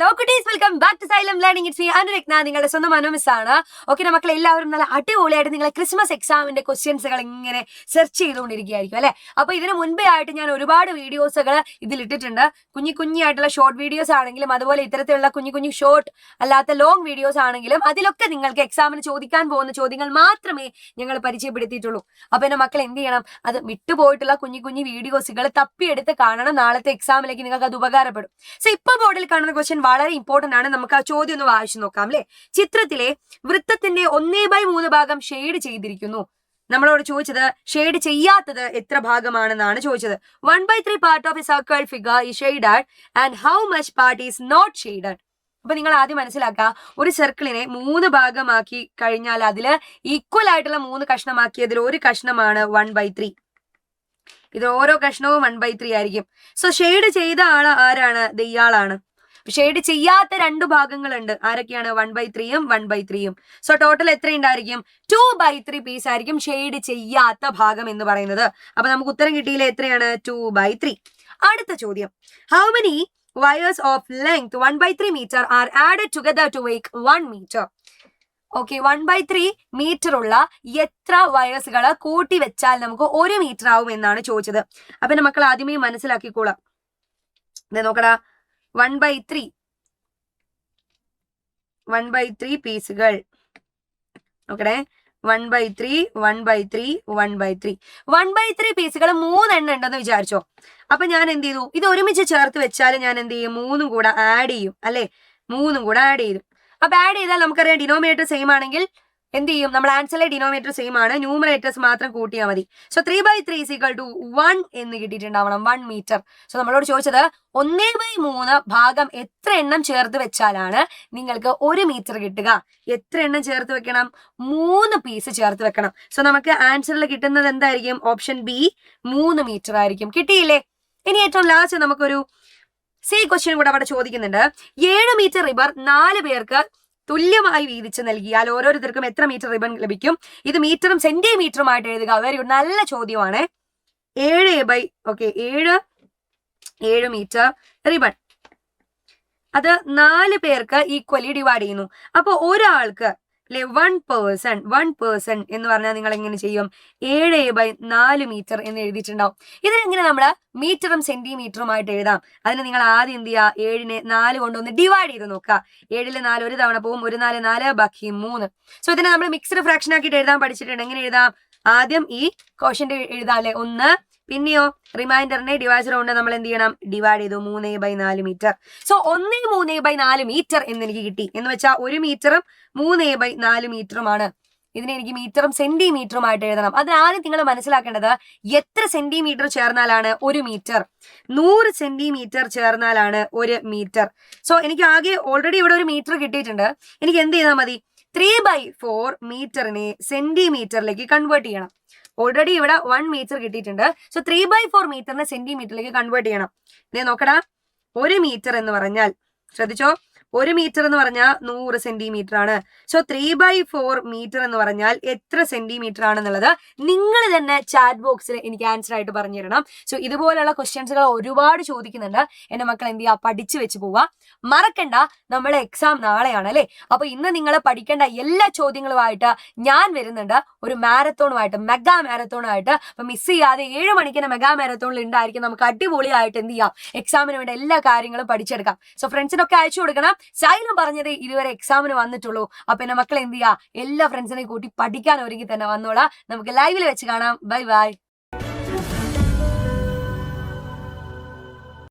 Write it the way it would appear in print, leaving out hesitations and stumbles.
Hello കുട്ടീസ്, welcome back to Xylem learning. It's me Anuratna, നിങ്ങളുടെ സ്വന്തം അനുമിസ് ആണ്. ഓക്കെ മക്കളെ, എല്ലാവരും നല്ല അടിപൊളിയായിട്ട് നിങ്ങളെ ക്രിസ്മസ് എക്സാമിന്റെ ക്വസ്റ്റ്യൻസുകൾ ഇങ്ങനെ സെർച്ച് ചെയ്തുകൊണ്ടിരിക്കുകയായിരിക്കും അല്ലെ. അപ്പൊ ഇതിന് മുൻപേ ആയിട്ട് ഞാൻ ഒരുപാട് വീഡിയോസുകൾ ഇതിലിട്ടിട്ടുണ്ട്. കുഞ്ഞായിട്ടുള്ള ഷോർട്ട് വീഡിയോസ് ആണെങ്കിലും അതുപോലെ ഇത്തരത്തിലുള്ള കുഞ്ഞു ഷോർട്ട് അല്ലാത്ത ലോങ് വീഡിയോസ് ആണെങ്കിലും അതിലൊക്കെ നിങ്ങൾക്ക് എക്സാമിന് ചോദിക്കാൻ പോകുന്ന ചോദ്യങ്ങൾ മാത്രമേ ഞങ്ങൾ പരിചയപ്പെടുത്തിയിട്ടുള്ളൂ. അപ്പൊ എന്റെ മക്കൾ എന്ത് ചെയ്യണം, അത് വിട്ടുപോയിട്ടുള്ള കുഞ്ഞു വീഡിയോസുകൾ തപ്പിയെടുത്ത് കാണണം. നാളത്തെ എക്സാമിലേക്ക് നിങ്ങൾക്ക് അത് ഉപകാരപ്പെടും. സോ ഇപ്പൊ ബോർഡിൽ കാണുന്ന ക്വസ്റ്റ്യൻ വളരെ ഇമ്പോർട്ടന്റ് ആണ്. നമുക്ക് ആ ചോദ്യം ഒന്ന് വായിച്ചു നോക്കാം അല്ലെ. ചിത്രത്തിലെ വൃത്തത്തിന്റെ 1/3 ഭാഗം ഷെയ്ഡ് ചെയ്തിരിക്കുന്നു. നമ്മളോട് ചോദിച്ചത് ഷെയ്ഡ് ചെയ്യാത്തത് എത്ര ഭാഗമാണെന്നാണ് ചോദിച്ചത്. 1/3 part of a circle figure ഈ shaded and how much part is not shaded. അപ്പൊ നിങ്ങൾ ആദ്യം മനസ്സിലാക്കുക, ഒരു സർക്കിളിനെ 3 ഭാഗമാക്കി കഴിഞ്ഞാൽ അതില് ഈക്വൽ ആയിട്ടുള്ള 3 കഷ്ണമാക്കിയതിൽ ഒരു കഷ്ണമാണ് 1/3. ഇത് ഓരോ കഷ്ണവും 1/3 ആയിരിക്കും. സോ ഷെയ്ഡ് ചെയ്ത ആള് ആരാണ്? ഇയാളാണ്. ഷെയ്ഡ് ചെയ്യാത്ത 2 ഭാഗങ്ങളുണ്ട്. ആരൊക്കെയാണ്? 1/3 1/3. സോ ടോട്ടൽ എത്ര ഉണ്ടായിരിക്കും? 2/3 പീസ് ആയിരിക്കും ഷെയ്ഡ് ചെയ്യാത്ത ഭാഗം എന്ന് പറയുന്നത്. അപ്പൊ നമുക്ക് ഉത്തരം കിട്ടിയില്ലേ? എത്രയാണ്? 2/3. അടുത്ത ചോദ്യം, how many wires of length 1/3 metre are added together to make 1 metre. Okay, 1/3 metre ഉള്ള എത്ര വയേഴ്സുകൾ കൂട്ടി വെച്ചാൽ നമുക്ക് 1 മീറ്റർ ആവും എന്നാണ് ചോദിച്ചത്. അപ്പൊ എന്റെ മക്കൾ ആദ്യമേ മനസ്സിലാക്കിക്കോളാം. നോക്കടാ, 1/3 പീസുകൾ നോക്കണേ. 1/3 പീസുകൾ 3 എണ്ണം ഉണ്ടെന്ന് വിചാരിച്ചോ. അപ്പൊ ഞാൻ എന്ത് ചെയ്തു? ഇത് ഒരുമിച്ച് ചേർത്ത് വെച്ചാൽ ഞാൻ എന്ത് ചെയ്യും? 3 കൂടെ ആഡ് ചെയ്യും അല്ലെ. 3 കൂടെ ആഡ് ചെയ്തു. അപ്പൊ ആഡ് ചെയ്താൽ നമുക്കറിയാം ഡിനോമിനേറ്റർ സെയിം ആണെങ്കിൽ എന്ത് ചെയ്യും? നമ്മൾ ആൻസറിലെ ഡിനോമിനേറ്റർ സെയിം ആണ്, ന്യൂമറേറ്റേഴ്സ് മാത്രം കൂട്ടിയാൽ മതി. സോ 3/3 = 1 എന്ന് കിട്ടിയിട്ടുണ്ടാവണം, 1 മീറ്റർ. സോ നമ്മളോട് ചോദിച്ചത് 1/3 ഭാഗം എത്ര എണ്ണം ചേർത്ത് വെച്ചാലാണ് നിങ്ങൾക്ക് 1 മീറ്റർ കിട്ടുക. എത്ര എണ്ണം ചേർത്ത് വെക്കണം? 3 പീസ് ചേർത്ത് വെക്കണം. സോ നമുക്ക് ആൻസറിൽ കിട്ടുന്നത് എന്തായിരിക്കും? ഓപ്ഷൻ ബി, 3 മീറ്റർ ആയിരിക്കും. കിട്ടിയില്ലേ? ഇനി ഏറ്റവും ലാസ്റ്റ് നമുക്കൊരു ക്വസ്റ്റ്യൻ കൂടെ അവിടെ ചോദിക്കുന്നുണ്ട്. 7 മീറ്റർ റിബൺ 4 പേർക്ക് തുല്യമായി വീതിച്ച് നൽകിയാൽ ഓരോരുത്തർക്കും എത്ര മീറ്റർ റിബൺ ലഭിക്കും? ഇത് മീറ്ററും സെന്റിമീറ്ററുമായിട്ട് എഴുതുക. വെരി ഗുഡ്, നല്ല ചോദ്യമാണ്. 7 മീറ്റർ റിബൺ അത് 4 പേർക്ക് ഈക്വലി ഡിവൈഡ് ചെയ്യുന്നു. അപ്പൊ ഒരാൾക്ക് അല്ലെ, 1 പേഴ്സൺ എന്ന് പറഞ്ഞാൽ നിങ്ങൾ എങ്ങനെ ചെയ്യും? 7/4 മീറ്റർ എന്ന് എഴുതിയിട്ടുണ്ടാവും. ഇതിനെങ്ങനെ നമ്മള് മീറ്ററും സെന്റിമീറ്ററുമായിട്ട് എഴുതാം? അതിന് നിങ്ങൾ ആദ്യം എന്ത് ചെയ്യുക? 7നെ 4 കൊണ്ടൊന്ന് ഡിവൈഡ് ചെയ്ത് നോക്കുക. 7ൽ 4 ഒരു തവണ പോകും, 1 4 4 ബാക്കി 3. സോ ഇതിനെ നമ്മൾ മിക്സ്ഡ് ഫ്രാക്ഷൻ ആക്കിയിട്ട് എഴുതാൻ പഠിച്ചിട്ടുണ്ട്. എങ്ങനെ എഴുതാം? ആദ്യം ഈ ക്വസ്റ്റ്യന്റ് എഴുതാം അല്ലെ, 1. പിന്നെയോ റിമൈൻഡറിനെ ഡിവൈസർ കൊണ്ട് നമ്മൾ എന്ത് ചെയ്യണം? ഡിവൈഡ് ചെയ്തു. 3/4 മീറ്റർ. സോ 1/3/4 മീറ്റർ എന്ന് എനിക്ക് കിട്ടി. എന്ന് വെച്ചാൽ 1 മീറ്ററും 3/4 മീറ്ററുമാണ്. ഇതിനെ എനിക്ക് മീറ്ററും സെന്റിമീറ്ററുമായിട്ട് എഴുതണം. അതിനാദ്യം നിങ്ങൾ മനസ്സിലാക്കേണ്ടത് എത്ര സെന്റിമീറ്റർ ചേർന്നാലാണ് 1 മീറ്റർ? 100 സെന്റിമീറ്റർ ചേർന്നാലാണ് 1 മീറ്റർ. സോ എനിക്ക് ആകെ ഓൾറെഡി ഇവിടെ 1 മീറ്റർ കിട്ടിയിട്ടുണ്ട്. എനിക്ക് എന്ത് ചെയ്താൽ മതി? 3/4 മീറ്ററിനെ സെന്റിമീറ്ററിലേക്ക് കൺവേർട്ട് ചെയ്യണം. ഓൾറെഡി ഇവിടെ 1 മീറ്റർ കിട്ടിയിട്ടുണ്ട്. സോ 3/4 മീറ്ററിനെ സെന്റിമീറ്ററിലേക്ക് കൺവേർട്ട് ചെയ്യണം. ഇതേ നോക്കടാ, 1 മീറ്റർ എന്ന് പറഞ്ഞാൽ, ശ്രദ്ധിച്ചോ, 1 മീറ്റർ എന്ന് പറഞ്ഞാൽ 100 സെന്റിമീറ്റർ ആണ്. സോ 3/4 മീറ്റർ എന്ന് പറഞ്ഞാൽ എത്ര സെന്റിമീറ്റർ ആണെന്നുള്ളത് നിങ്ങൾ തന്നെ ചാറ്റ് ബോക്സിൽ എനിക്ക് ആൻസർ ആയിട്ട് പറഞ്ഞു തരണം. സോ ഇതുപോലുള്ള ക്വസ്റ്റ്യൻസുകൾ ഒരുപാട് ചോദിക്കുന്നുണ്ട്. എന്റെ മക്കൾ എന്ത് ചെയ്യുക? പഠിച്ചു വെച്ച് പോവുക. മറക്കണ്ട, നമ്മളെ എക്സാം നാളെയാണ് അല്ലെ. അപ്പൊ ഇന്ന് നിങ്ങൾ പഠിക്കേണ്ട എല്ലാ ചോദ്യങ്ങളുമായിട്ട് ഞാൻ വരുന്നുണ്ട്, ഒരു മാരത്തോണുമായിട്ട്, മെഗാ മാരത്തോണുമായിട്ട്. അപ്പൊ മിസ് ചെയ്യാതെ 7 മണിക്ക് മെഗാ മാരത്തോണിൽ ഉണ്ടായിരിക്കും. നമുക്ക് അടിപൊളിയായിട്ട് എന്ത് ചെയ്യാം? എക്സാമിന് വേണ്ട എല്ലാ കാര്യങ്ങളും പഠിച്ചെടുക്കാം. സോ ഫ്രണ്ട്സിനൊക്കെ അയച്ചു കൊടുക്കണം. സൈലം പറഞ്ഞത് ഇതുവരെ എക്സാമിന് വന്നിട്ടുള്ളൂ. അപ്പൊ എന്റെ മക്കൾ എന്ത് ചെയ്യുക? എല്ലാ ഫ്രണ്ട്സിനെ കൂട്ടി പഠിക്കാൻ ഒരുങ്ങി തന്നെ വന്നോളാം. നമുക്ക് ലൈവിൽ വെച്ച് കാണാം. Bye bye.